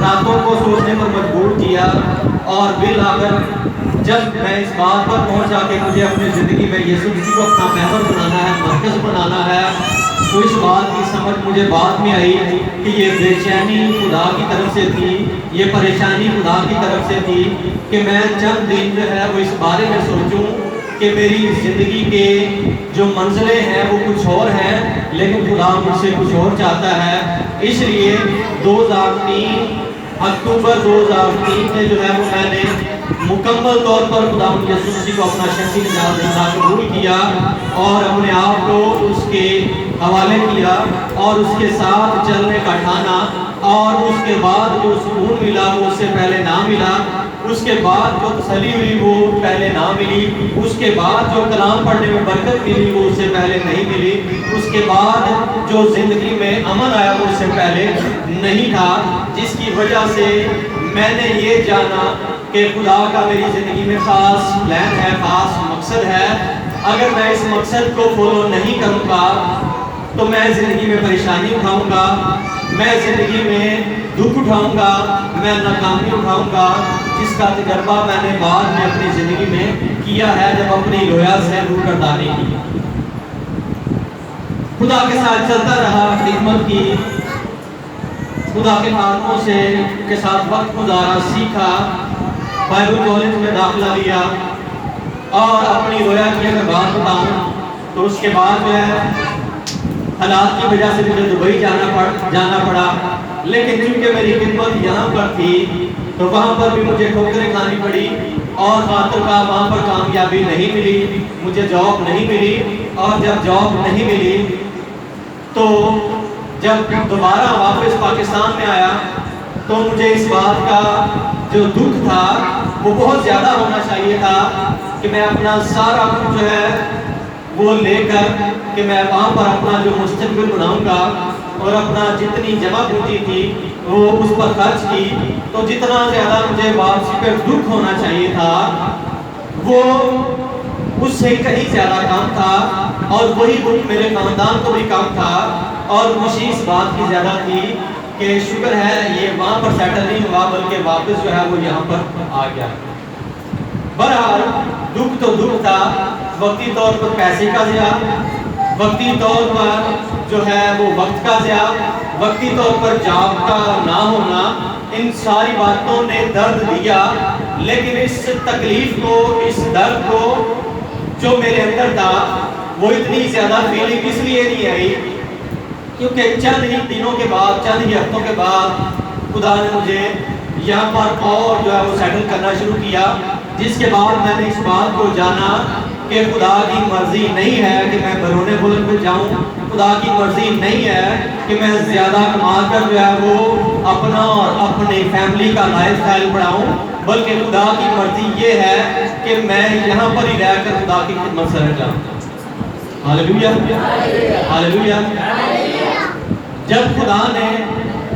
راتوں کو سوچنے پر مجبور کیا، اور بالآخر جب میں اس بات پر پہنچا کہ مجھے اپنی زندگی میں یسوع مسیح کو اپنا محور بنانا ہے، مرکز بنانا ہے، تو اس بات کی سمجھ مجھے بعد میں آئی کہ یہ بے چینی خدا کی طرف سے تھی، یہ پریشانی خدا کی طرف سے تھی کہ میں چند دن جو ہے وہ اس بارے میں سوچوں کہ میری زندگی کے جو منزلیں ہیں وہ کچھ اور ہیں، لیکن خدا مجھ سے کچھ اور چاہتا ہے۔ اس لیے 2003 اکتوبر 2003 میں جو ہے وہ میں نے مکمل طور پر خدا یسوع مسیح کو اپنا شخصی نجات دہندہ قبول کیا اور اپنے آپ کو اس کے حوالے کیا اور اس کے ساتھ چلنے کا ٹھانا، اور اس کے بعد جو سکون ملا وہ اس سے پہلے نہ ملا، اس کے بعد جو تسلی ہوئی وہ پہلے نہ ملی، اس کے بعد جو کلام پڑھنے میں برکت ملی وہ اس سے پہلے نہیں ملی، اس کے بعد جو زندگی میں امن آیا وہ اس سے پہلے نہیں تھا، جس کی وجہ سے میں نے یہ جانا کہ خدا کا میری زندگی میں خاص پلان ہے، خاص مقصد ہے۔ اگر میں اس مقصد کو فالو نہیں کروں گا تو میں زندگی میں پریشانی اٹھاؤں گا، میں زندگی میں دکھ اٹھاؤں گا، میں ناکامی اٹھاؤں گا، جس کا تجربہ میں نے بعد میں اپنی زندگی میں کیا ہے جب اپنی رویا سے روکردانی کی، خدا کے ساتھ چلتا رہا، خدمت کی، خدا کے خادموں سے کے ساتھ وقت گزارا، سیکھا، بائبل کالج میں داخلہ لیا، اور اپنی رویا کی اگر بات بتاؤں تو اس کے بعد جو ہے حالات کی وجہ سے مجھے دبئی جانا پڑا، لیکن چونکہ میری خدمت یہاں پر تھی تو وہاں پر بھی مجھے ٹھوکریں کھانی پڑی، اور خاطر کا وہاں پر کامیابی نہیں ملی، مجھے جاب نہیں ملی، اور جب جاب نہیں ملی تو جب دوبارہ واپس پاکستان میں آیا تو مجھے اس بات کا جو دکھ تھا وہ بہت زیادہ ہونا چاہیے تھا کہ میں اپنا سارا کچھ جو ہے وہ لے کر کہ میں وہاں پر اپنا جو مستقبل بناؤں گا، اور اپنا جتنی جمع پونجی تھی وہ اس پر خرچ کی، تو جتنا زیادہ مجھے واپسی پر دکھ ہونا چاہیے تھا وہ اس سے کہیں زیادہ کم تھا، اور وہی دکھ میرے خاندان کو بھی کم تھا، اور خوشی اس بات کی زیادہ تھی کہ شکر ہے یہ وہاں پر سیٹل نہیں ہوا بلکہ واپس جو ہے وہ یہاں پر آ گیا۔ بہرحال دکھ تو دکھ تھا، وقتی طور پر پیسے کا ضیاع، وقتی طور پر جو ہے وہ وقت کا ضیاع، وقتی طور پر جاب کا نہ ہونا، ان ساری باتوں نے درد دیا، لیکن اس تکلیف کو، اس درد کو جو میرے اندر تھا وہ اتنی زیادہ فیلنگ اس لیے نہیں آئی کیونکہ چند ہی دنوں کے بعد، چند ہی ہفتوں کے بعد خدا نے مجھے یہاں پر اور جو ہے وہ سیٹل کرنا شروع کیا، جس کے بعد میں نے اس بات کو جانا کہ خدا کی مرضی نہیں ہے کہ میں بیرون ملک میں جاؤں، خدا کی مرضی نہیں ہے کہ میں زیادہ کما کر جو ہے وہ اپنا اور اپنی فیملی کا لائف سٹائل بڑھاؤں، بلکہ خدا کی مرضی یہ ہے کہ میں یہاں پر ہی رہ کر خدا کی خدمت سے جاؤں۔ Hallelujah, hallelujah. جب خدا نے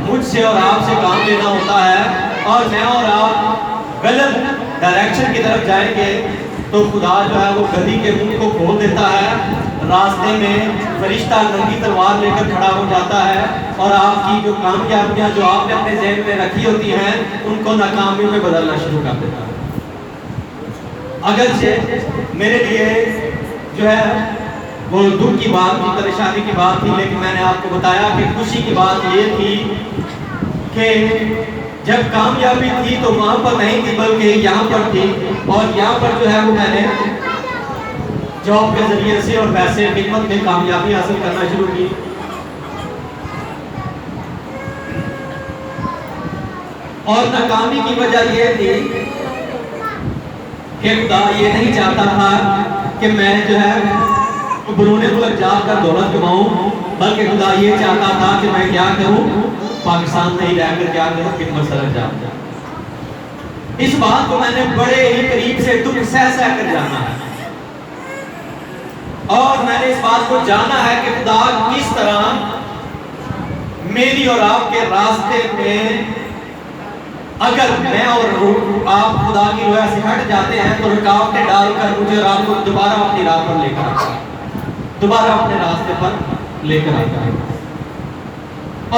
مجھ سے اور آپ سے کام لینا ہوتا ہے اور میں اور آپ غلط ڈائریکشن کی طرف جائیں گے تو خدا جو ہے وہ گدھی کے منہ کو کھول دیتا ہے، راستے میں فرشتہ ننگی تلوار لے کر کھڑا ہو جاتا ہے، اور آپ کی جو کامیابیاں جو آپ نے اپنے ذہن میں رکھی ہوتی ہیں ان کو ناکامیوں میں بدلنا شروع کر دیتا ہے۔ اگرچہ میرے لیے جو ہے وہ دکھ کی بات تھی، پریشانی کی بات تھی، لیکن میں نے آپ کو بتایا کہ خوشی کی بات یہ تھی کہ جب کامیابی تھی تو وہاں پر نہیں تھی بلکہ یہاں پر تھی، اور یہاں پر جو ہے وہ میں نے جاب کے ذریعے سے اور پیسے خدمت میں کامیابی حاصل کرنا شروع کی۔ اور ناکامی کی وجہ یہ تھی کہ خدا یہ نہیں چاہتا تھا کہ میں جو ہے بیرون ملک جا کر دولت کماؤں، بلکہ خدا یہ چاہتا تھا کہ میں کیا کروں، پاکستان میں ہی رہ کر کیا کروں، خدمت سر جاؤں۔ اس بات کو میں نے بڑے ہی قریب سے دکھ سہ سہ کر جانا ہے، اور میں نے اس بات کو جانا ہے کہ خدا کس طرح میری اور آپ کے راستے میں اگر میں اور آپ خدا کی رویا سے ہٹ جاتے ہیں تو رکاوٹیں ڈال کر مجھے اور آپ کو دوبارہ اپنی راہ پر لے کر آتا ہے، دوبارہ اپنے راستے پر لے کر آتا ہے،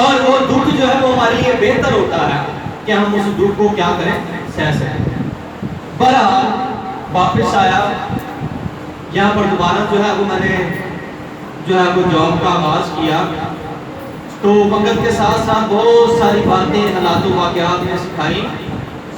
اور وہ دکھ جو ہے وہ ہمارے لیے بہتر ہوتا ہے، کہ ہم اس دکھ کو کیا کریں، سہ سکیں۔ بہرحال واپس آیا، یہاں پر دوبارہ جو ہے وہ میں نے جو ہے وہ جاب کا آغاز کیا، تو وقت کے ساتھ ساتھ بہت ساری باتیں، حالات و واقعات نے سکھائی،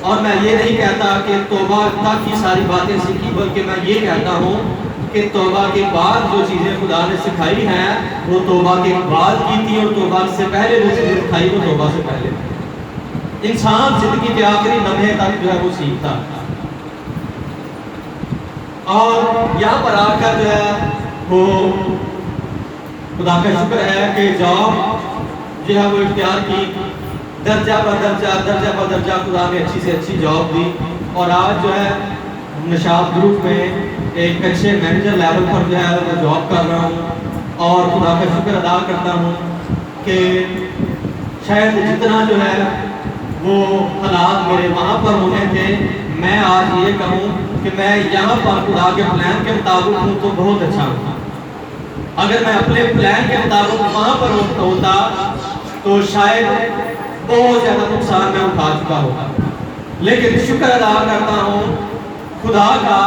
اور میں یہ نہیں کہتا کہ توبہ تک ہی ساری باتیں سیکھی، بلکہ میں یہ کہتا ہوں کہ توبہ کے بعد جو چیزیں خدا نے سکھائی ہیں وہ توبہ کے بعد کی تھی، اور توبہ سے پہلے جو چیزیں سکھائی وہ توبہ سے پہلے تھی۔ انسان زندگی کے آخری لمحے تک جو ہے وہ سیکھتا، اور یہاں پر آ کر جو ہے وہ خدا کا شکر ہے کہ جاب جو ہے وہ اختیار کی، درجہ پر درجہ خدا نے اچھی سے اچھی جاب دی، اور آج جو ہے نشاط گروپ میں ایک اچھے مینیجر لیول پر جو ہے وہ جاب کر رہا ہوں، اور خدا کا شکر ادا کرتا ہوں کہ شاید جتنا جو ہے وہ حالات میرے وہاں پر ہونے تھے، میں آج یہ کہوں کہ میں یہاں پر خدا کے پلان کے مطابق ہوں تو بہت اچھا ہوں۔ اگر میں اپنے پلان کے مطابق وہاں پر ہوتا تو شاید بہت زیادہ نقصان میں اٹھا چکا ہوگا، لیکن شکر ادا کرتا ہوں خدا کا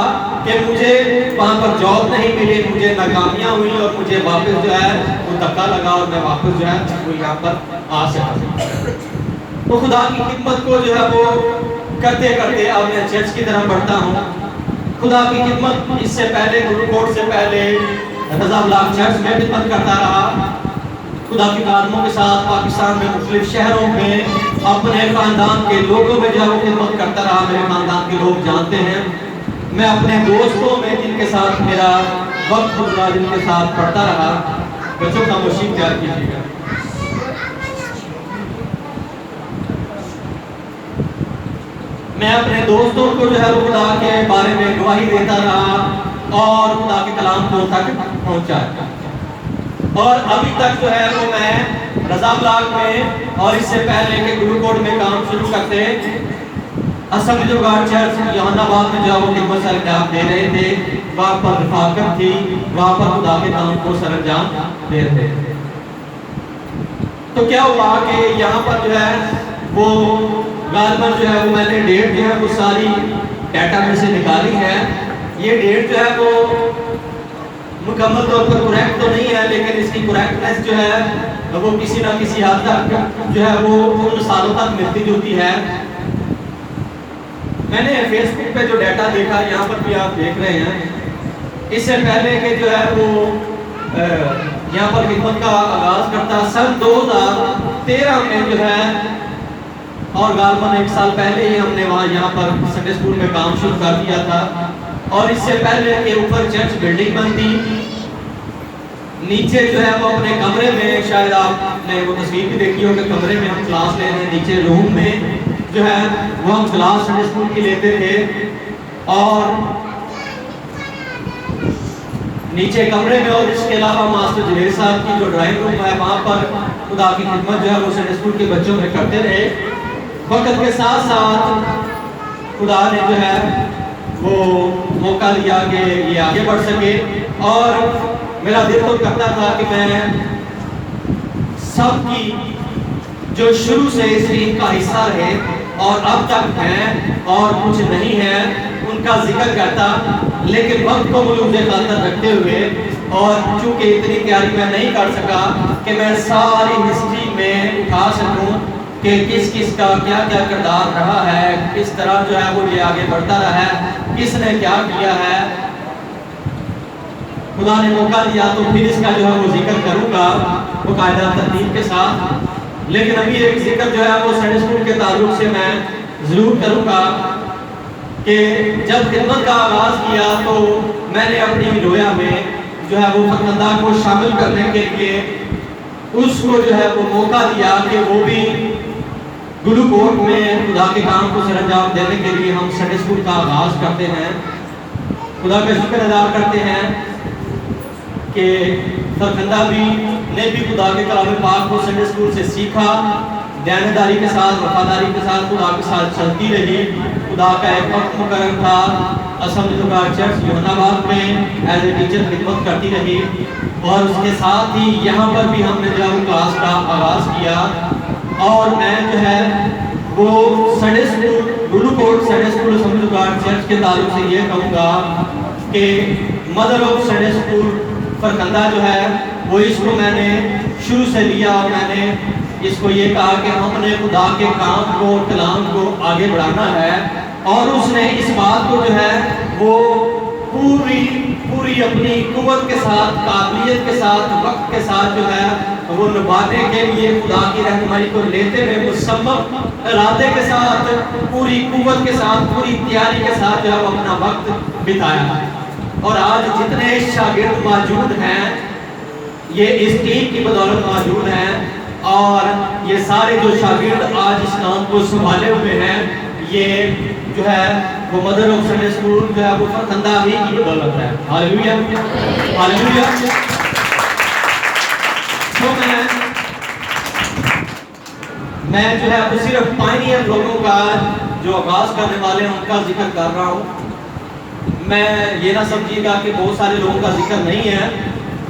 کہ مجھے وہاں پر جاب نہیں ملی، مجھے ناکامیاں ہوئی، اور مجھے واپس جو ہے وہ دھکا لگا، اور میں واپس جو ہے وہ یہاں پر آ سکا۔ تو خدا کی خدمت کو جو ہے وہ کرتے کرتے اب میں چرچ کی طرف بڑھتا ہوں۔ خدا کی خدمت اس سے پہلے گرو کوٹ سے پہلے رضا بلاک چرچ میں خدمت کرتا رہا، خدا کے خادموں کے ساتھ پاکستان میں مختلف شہروں میں اپنے خاندان کے لوگوں میں جو ہے وہ خدمت کرتا رہا۔ میرے خاندان کے لوگ جانتے ہیں، میں اپنے دوستوں میں جن کے ساتھ میرا وقت گزرا، جن کے ساتھ پڑھتا رہا۔ بچوں خاموشی اختیار کیجیے گا۔ میں اپنے دوستوں کو جو ہے وہ خدا کے بارے میں گواہی دیتا رہا، اور خدا کے کلام کو تک پہنچایا، اور ابھی تک جو ہے وہ میں رضا بلاک میں اور اس سے پہلے کہ گرو کوٹ میں کام شروع کرتے اسمبلی جو گارڈ چرچ یوحنا آباد میں جو وہ خدمت سر انجام دے رہے تھے، وہاں پر رفاقت تھی، وہاں پر خدا کے کام کو سر انجام دے رہے تھے۔ تو کیا ہوا کہ یہاں پر جو ہے وہ غالباً جو ہے وہ میں نے ڈیٹ جو ہے وہ ساری ڈیٹا میں سے نکالی ہے۔ یہ ڈیٹ جو ہے وہ مکمل طور پر کریکٹ تو نہیں ہے، لیکن اس کی کریکٹنس جو ہے وہ کسی نہ کسی حد تک جو ہے وہ ان سالوں تک ملتی جلتی ہے۔ میں نے فیس بک پہ جو ڈیٹا دیکھا، یہاں پر بھی آپ دیکھ رہے ہیں، اس سے پہلے کہ جو ہے وہ یہاں پر خدمت کا آغاز کرتا سن 2013 میں جو ہے، اور غالباً 1 سال پہلے ہی ہم نے وہاں یہاں پر سنڈے اسکول میں کام شروع کر دیا تھا، اور اس سے پہلے کہ اوپر چرچ بلڈنگ بنتی، نیچے جو ہے وہ اپنے کمرے میں، شاید آپ نے وہ تصویر بھی دیکھی ہو کہ کمرے میں ہم کلاس لے رہے ہیں، نیچے روم میں جو ہے وہ ہم کلاس سنڈے اسکول کی لیتے تھے، اور نیچے کمرے میں، اور اس کے علاوہ ماسٹر جویر صاحب کی جو ڈرائنگ روم ہے وہاں پر خدا کی خدمت جو ہے وہ سنڈے اسکول کے بچوں میں کرتے رہے۔ وقت کے ساتھ ساتھ خدا نے جو ہے وہ موقع دیا کہ یہ آگے بڑھ سکے، اور میرا دل تو کرتا تھا کہ میں سب کی جو شروع سے اس ٹیم کا حصہ رہے اور اب تک ہیں اور کچھ نہیں ہے ان کا ذکر کرتا، لیکن وقت کو ملوز خاطر رکھتے ہوئے، اور چونکہ اتنی تیاری میں نہیں کر سکا کہ میں ساری ہسٹری میں اٹھا سکوں کہ کس کس کا کیا کیا کردار رہا ہے، کس طرح جو ہے وہ یہ آگے بڑھتا رہا ہے، کس نے کیا کیا ہے۔ خدا نے موقع دیا تو پھر اس کا جو ہے وہ ذکر کروں گا باقاعدہ ترتیب کے ساتھ، لیکن ابھی ایک ذکر جو ہے وہ سنڈے اسکول کے تعلق سے میں ضرور کروں گا کہ جب خدمت کا آغاز کیا تو میں نے اپنی رویا میں جو ہے وہ فتندہ کو شامل کرنے کے لیے اس کو جو ہے وہ موقع دیا کہ وہ بھی گرو کوٹ میں خدا کے کام کو سر انجام دینے کے لیے ہم سنڈے اسکول کا آغاز کرتے ہیں۔ خدا کا شکر ادا کرتے ہیں کہ فرخندہ بھی نے بھی خدا کے کلام پاک کو سنڈے اسکول سے سیکھا، دیانتداری کے ساتھ، وفاداری کے ساتھ خدا کے ساتھ چلتی رہی۔ خدا کا ایک وقت مقرر تھا، اسمبلی جو گارڈ چرچ یوحنا آباد میں ایز اے ٹیچر خدمت کرتی رہی، اور اس کے ساتھ ہی یہاں پر بھی ہم نے جو کلاس کا آغاز کیا، اور میں جو ہے وہ سنڈے اسکول گلو کوٹ Sunday school assembly God church کے تعلق سے یہ کہوں گا کہ mother of Sunday school Farkhanda جو ہے وہ اس کو میں نے شروع سے لیا اور میں نے اس کو یہ کہا کہ ہم نے خدا کے کام کو کلام کو آگے بڑھانا ہے، اور اس نے اس بات کو جو ہے وہ پوری اپنی قوت کے ساتھ، قابلیت کے ساتھ، وقت کے ساتھ جو ہے وہ نبھانے کے لیے خدا کی رہنمائی کو لیتے ہوئے مصمم ارادے کے ساتھ، پوری قوت کے ساتھ، پوری تیاری کے ساتھ جو ہے وہ اپنا وقت بتایا۔ اور آج جتنے شاگرد موجود ہیں یہ اس ٹیم کی بدولت موجود ہیں، اور یہ سارے جو شاگرد آج اس کام کو سنبھالے ہوئے ہیں یہ جو ہے وہ مدر آف سنڈے اسکول جو ہے وہ فرخندہ ہی کی بدولت ہے۔ Hallelujah hallelujah. تو میں جو ہے وہ صرف پائنیئر لوگوں کا جو آغاز کرنے والے ہیں ان کا ذکر کر رہا ہوں۔ میں یہ نہ سمجھیے گا کہ بہت سارے لوگوں کا ذکر نہیں ہے،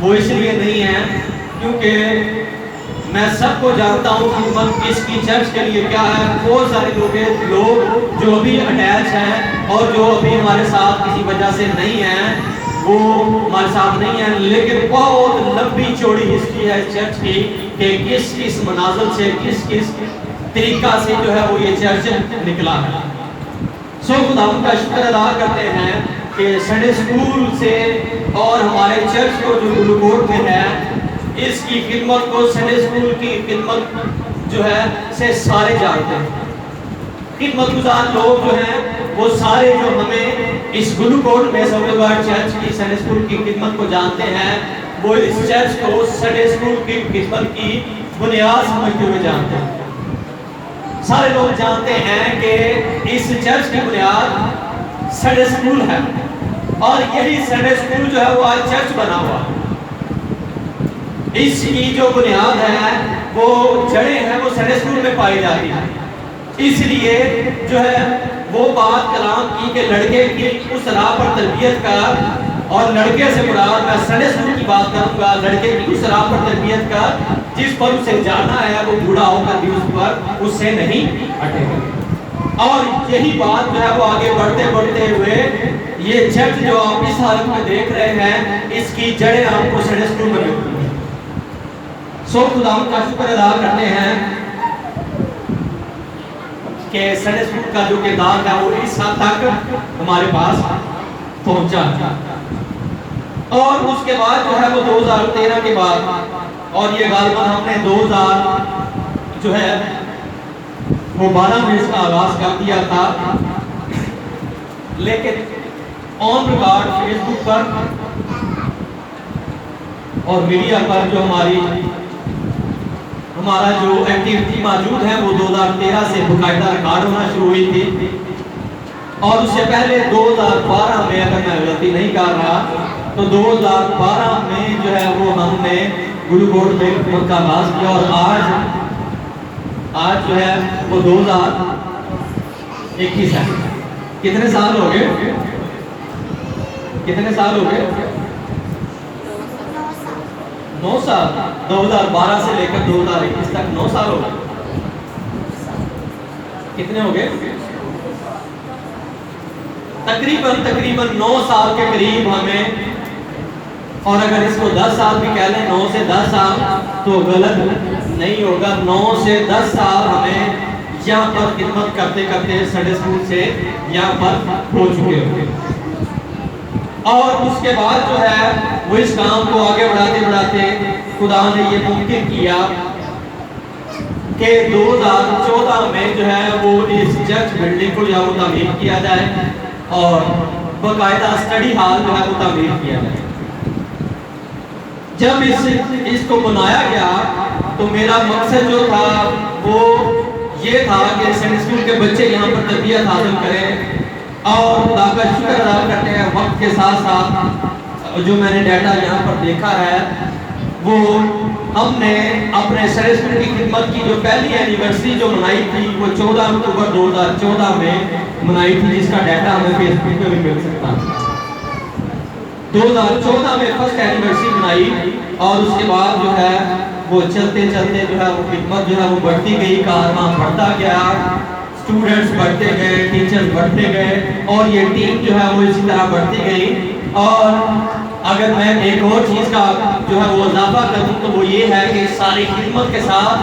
وہ اس لیے نہیں ہے کیونکہ میں سب کو جانتا ہوں کہ اس کی چرچ کے لیے کیا ہے۔ بہت سارے لوگ جو ابھی اٹیچ ہیں اور جو ابھی ہمارے ساتھ کسی وجہ سے نہیں ہیں وہ ہمارے ساتھ نہیں ہیں، لیکن بہت لمبی چوڑی ہسٹری ہے اس چرچ کی کہ کس منازل سے کس طریقہ سے جو ہے وہ یہ چرچ نکلا ہے۔ سو خدا کا شکر ادا کرتے ہیں کہ سنڈے اسکول سے اور ہمارے چرچ کو جو گلو کوٹ میں ہے اس کی خدمت کو، سنڈے اسکول کی خدمت جو ہے سے سارے جانتے ہیں۔ خدمت گزار لوگ جو ہیں وہ سارے جو ہمیں اس گلو کوٹ میں اسمبلی گارڈ چرچ کی سنڈے اسکول کی خدمت کو جانتے ہیں، وہ اس چرچ کو سنڈے اسکول کی خدمت کی بنیاد سمجھتے ہوئے جانتے ہیں۔ سارے لوگ جانتے ہیں کہ اس چرچ کی بنیاد سنڈے اسکول ہے، اور یہی سنڈے اسکول جو ہے وہ آج چرچ بنا ہوا ہے۔ اس کی جو بنیاد ہے وہ جڑیں ہیں وہ سنڈے اسکول میں پائی جاتی ہیں۔ اس لیے جو ہے وہ بات کلام کی کہ لڑکے کی اس راہ پر تربیت کا، اور لڑکے سے مراد میں سنڈے اسکول کی بات کروں گا، لڑکے کی اس راہ پر تربیت کا جس پر اسے جانا ہے وہ بوڑھا ہو کر بھی اس پر اس سے نہیں ہٹے گا۔ اور یہی بات جو ہے وہ آگے بڑھتے ہوئے یہ چرچ جو آپ اس حالت میں دیکھ رہے ہیں اس کی جڑیں آپ کو سنڈے اسکول میں ملتی ہیں۔ سو خدا کا شکر ادا کرتے ہیں کہ سنڈے اسکول کا جو کردار ہے وہ اس حد تک ہمارے پاس پہنچا، اور اس کے بعد جو ہے وہ 2013 کے بعد، اور یہ غالباً ہم نے 2000 جو ہے وہ 12 میں اس کا آغاز کر دیا تھا، لیکن آن ریکارڈ فیس بک پر اور میڈیا پر جو ہمارا جو ایکٹیویٹی موجود ہے وہ 2013 سے باقاعدہ ریکارڈ ہونا شروع ہوئی تھی، اور اس سے پہلے 2012 میں اگر میں غلطی نہیں کر رہا تو 2012 میں جو ہے وہ ہم نے گلو کوٹ میں خدمت کا آغاز کیا، اور آج جو ہے وہ 2021 ہے۔ کتنے سال ہو گئے؟ کتنے سال ہو گئے؟ 9 سال۔ 2012 سے لے کر 2021 تک 9 سال ہو گئے۔ کتنے ہو گئے؟ تقریباً 9 سال کے قریب ہمیں، اور اگر اس کو 10 سال بھی کہہ لیں، 9 سے 10 سال تو غلط نہیں ہوگا، 9 سے 10 سال ہمیں یہاں پر خدمت کرتے کرتے سنڈے اسکول سے یہاں پر ہو چکے ہوئے، اور اس کے بعد جو ہے وہ اس کام کو آگے بڑھاتے خدا نے یہ ممکن کیا کہ 2014 میں جو ہے وہ اس چرچ بلڈنگ کو یا وہ تعمیر کیا جائے، اور باقاعدہ اسٹڈی ہال جو ہے وہ تعمیر کیا جائے۔ جب اس کو بنایا گیا تو میرا مقصد جو تھا وہ یہ تھا کہ سنڈے اسکول کے بچے یہاں پر تربیت حاصل کریں، اور خدا کا شکر ادا کرتے ہیں وقت کے ساتھ ساتھ جو میں نے ڈیٹا یہاں پر دیکھا ہے وہ ہم نے اپنے سنڈے اسکول کی خدمت کی جو پہلی اینیورسری جو منائی تھی وہ 14 اکتوبر 2014 میں منائی تھی، جس کا ڈیٹا ہمیں فیس بک پہ بھی مل سکتا ہے۔ 2014 میں فرسٹ اینیورسری منائی، اور اس کے بعد جو ہے وہ چلتے جو ہے وہ خدمت جو ہے وہ بڑھتی گئی، کارواں بڑھتا گیا، اسٹوڈنٹس بڑھتے گئے، ٹیچرز بڑھتے گئے، اور یہ ٹیم جو ہے وہ اسی طرح بڑھتی گئی. اور اگر میں ایک اور چیز کا جو ہے وہ اضافہ کروں تو وہ یہ ہے کہ ساری خدمت کے ساتھ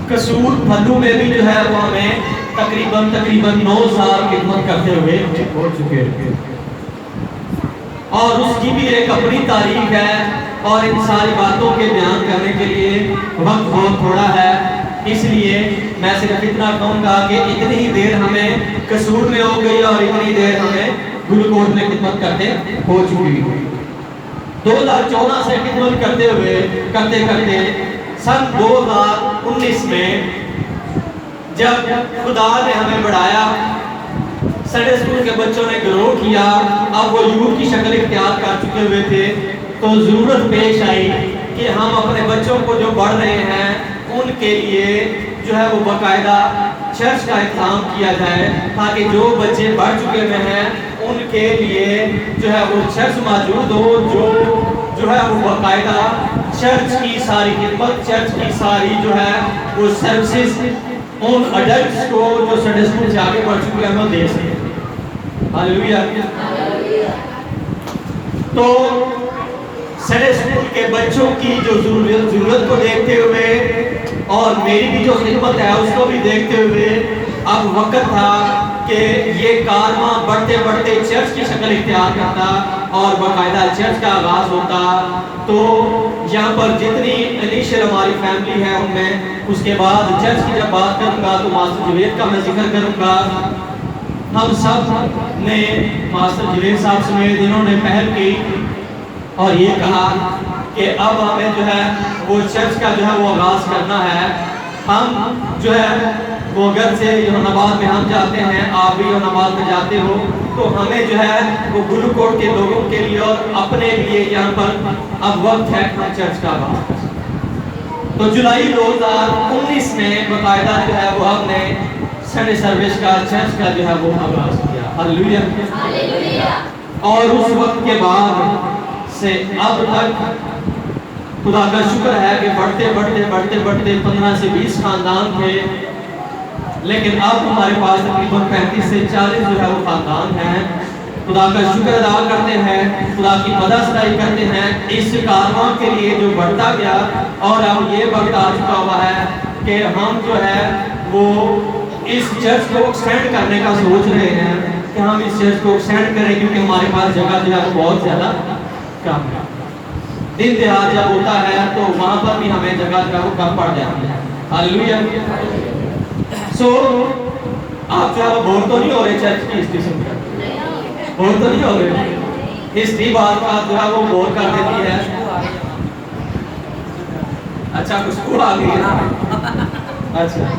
قصور پھلو میں بھی جو ہے وہ ہمیں تقریباً 9 سال خدمت کرتے ہوئے ہو چکے ہیں، اور اس کی بھی ایک اپنی تاریخ ہے. اور ان ساری باتوں کے بیان کرنے کے لیے وقت بہت تھوڑا ہے، اس لیے میں صرف اتنا کہوں گا کہ اتنی ہی دیر ہمیں قصور میں ہو گئی اور اتنی دیر ہمیں گلوکوٹ میں خدمت کرتے ہو چکی. 2014 سے خدمت کرتے سن 2019 میں جب خدا نے ہمیں بڑھایا، سنڈے اسکول کے بچوں نے گرو کیا، اب وہ یوتھ کی شکل اختیار کر چکے ہوئے تھے، تو ضرورت پیش آئی کہ ہم اپنے بچوں کو جو بڑھ رہے ہیں ان کے لیے جو ہے وہ باقاعدہ چرچ کا اہتمام کیا جائے، تاکہ جو بچے بڑھ چکے ہوئے ہیں ان کے لیے جو ہے وہ چرچ موجود ہو، جو ہے وہ باقاعدہ چرچ کی ساری خدمت، چرچ کی ساری جو ہے وہ سروسز ان اڈلٹس کو جو سنڈے اسکول سے آگے بڑھ چکے ہیں وہ دے سکیں. ہاللیلویہ. تو سنڈے اسکول کے بچوں کی جو ضرورت کو دیکھتے ہوئے اور میری بھی جو خدمت ہے اس کو بھی دیکھتے ہوئے اب وقت تھا کہ یہ کارواں بڑھتے بڑھتے چرچ کی شکل اختیار کرتا اور باقاعدہ چرچ کا آغاز ہوتا. تو یہاں پر جتنی انیشل ہماری فیملی ہے ان میں، اس کے بعد چرچ کی جب بات کروں گا تو ماسٹر جوید کا میں ذکر کروں گا. ہم سب نے ماسٹر جوید صاحب سمیت انہوں نے پہل کی اور یہ کہا کہ اب ہمیں جو ہے وہ چرچ کا جو ہے وہ آغاز کرنا ہے. ہم جو ہے وہ گھر سے یوناباد میں ہم جاتے ہیں، آپ بھی یوناباد میں جاتے ہو، تو ہمیں جو ہے وہ گلوکوٹ کے لوگوں کے لیے اور اپنے لیے یہاں پر اب وقت ہے کہ ہم چرچ کا آغاز کریں. تو جولائی 2019 میں باقاعدہ جو ہے وہ ہم نے سنڈے سروس کا چرچ کا جو ہے وہ آغاز کیا. ہاللیلویہ. اور اس وقت کے بعد سے اب تک خدا کا شکر ہے کہ بڑھتے 15 سے 20 خاندان تھے، لیکن اب ہمارے پاس تقریباً 35 سے 40 جو ہے وہ خاندان ہیں. خدا کا شکر ادا کرتے ہیں، خدا کی مدد ستائی کرتے ہیں اس کارواں کے لیے جو بڑھتا گیا. اور اب یہ وقت آ چکا ہوا ہے کہ ہم جو ہے وہ اس چرچ کو ایکسٹینڈ کرنے کا سوچ رہے ہیں کہ ہم اس چرچ کو ایکسٹینڈ کریں، کیونکہ ہمارے پاس جگہ جو ہے وہ بہت زیادہ کم ہے. دن تہوار جب ہوتا ہے تو وہاں پر بھی ہمیں جگہ جو ہے وہ کم پڑ جاتی ہے. ہاللیلویہ. سو آپ جو ہے وہ بور تو نہیں ہو رہے چرچ کی ہسٹری سن کر؟ بور تو نہیں ہو رہے؟ ہسٹری بات کا جو ہے وہ بور کر دیتی ہے. اچھا خوشبو آ گئی ہے نا. اچھا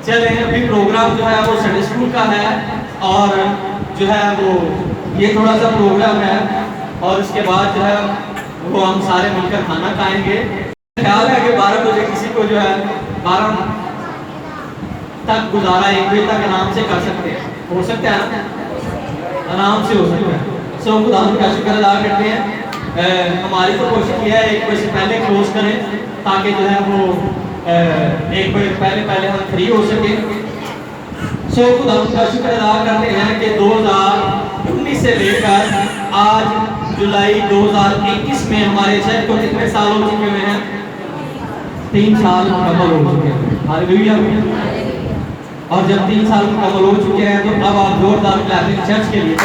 چلیں، ابھی پروگرام جو ہے وہ سنڈے اسکول کا ہے اور جو ہے وہ یہ تھوڑا سا پروگرام ہے اور اس کے بعد جو ہے وہ ہم سارے مل کر کھانا کھائیں گے. خیال ہے کہ 12 بجے کسی کو جو ہے 12 تک گزارا 1 بجے تک آرام سے کر سکتے ہیں، ہو سکتا ہے نا، آرام سے ہو سکتا ہے. سو خدا کا شکر ادا کرتے ہیں. ہماری تو کوشش یہ ہے 1 بجے سے پہلے کلوز کریں تاکہ جو ہے وہ 1 بجے پہلے ہم فری ہو سکیں. سو خدا کا شکر ادا کرتے ہیں کہ 2019 سے لے کر آج جولائی 2021 میں ہمارے چرچ کو کتنے سال ہو چکے ہوئے ہیں؟ 3 سال مکمل ہو چکے ہیں. ہاللیلویہ. اور جب 3 سال مکمل ہو چکے ہیں تو اب آپ زوردار کلیپنگ چرچ کے لیے.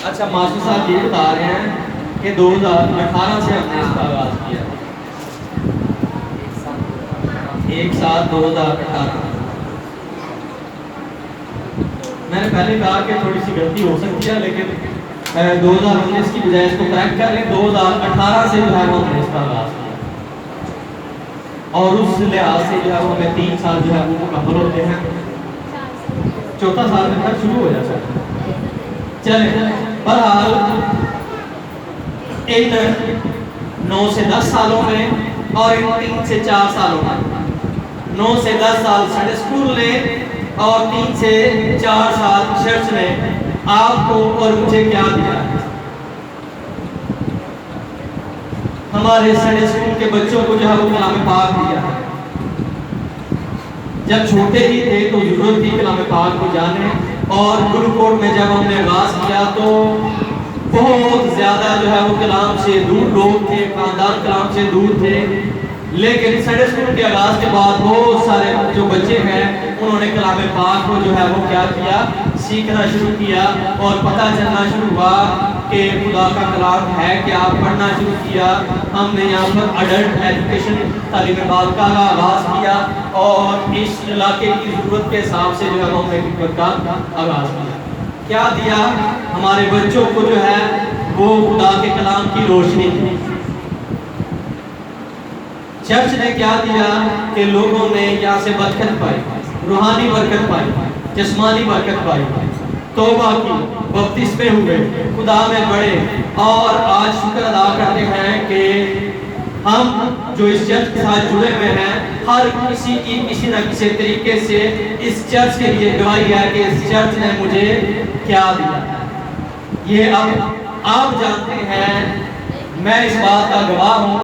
اچھا ماسٹر صاحب یہ بتا رہے ہیں کہ 2018 سے ہم نے اس کا آغاز کیا. ایک سال 2018. میں نے پہلے کہا کہ تھوڑی سی غلطی ہو سکتی ہے، لیکن 2019 کی بجائے اس کو کریکٹ کر لیں. 2018 سے جو ہے وہ ہم نے اس کا آغاز کیا اور اس لحاظ سے جو ہے وہ ہمیں 3 سال جو ہے وہ مکمل ہوتے ہیں. 4تھا سال میں تک شروع ہو جاتا ہے. چلیں، بہرحال ان 9 سے 10 سالوں میں اور ان 3 سے 4 سالوں میں، 9 سے 10 سال سنڈے اسکول نے اور 3 سے 4 سال چرچ نے آپ کو اور مجھے کیا دیا ہے؟ ہمارے سنڈے اسکول کے بچوں کو جو ہے وہ کلام پاک دیا ہے۔ جب چھوٹے ہی تھے تو ضرورت تھی کلام پاک کو جانے، اور گرو کوٹ میں جب ہم نے آغاز کیا تو بہت زیادہ جو ہے وہ کلام سے دور لوگ تھے، خاندان کلام سے دور تھے، لیکن سنڈے اسکول کے آغاز کے بعد بہت سارے جو بچے ہیں انہوں نے کلام پاک کو جو ہے وہ کیا کیا، سیکھنا شروع کیا، اور پتہ چلنا شروع ہوا کہ خدا کا کلام ہے کیا، پڑھنا شروع کیا۔ ہم نے یہاں پر اڈلٹ ایجوکیشن تعلیم بالغاہ کا آغاز کیا، اور اس علاقے کی ضرورت کے حساب سے جو ہے ہم نے خدمت کا آغاز کیا۔ کیا دیا ہمارے بچوں کو جو ہے وہ خدا کے کلام کی روشنی دی۔ چرچ نے کیا دیا کہ لوگوں نے یہاں سے برکت پائی، روحانی برکت پائی، جسمانی برکت پائی، توبہ کی، بپتسمے ہوئے، خدا میں بڑھے، اور آج شکر ادا کرتے ہیں کہ ہم جو اس چرچ کے ساتھ جڑے ہوئے ہیں، ہر کسی کی کسی نہ کسی طریقے سے اس چرچ کے لیے گواہی ہے کہ اس چرچ نے مجھے کیا دیا۔ یہ اب آپ جانتے ہیں، میں اس بات کا گواہ ہوں۔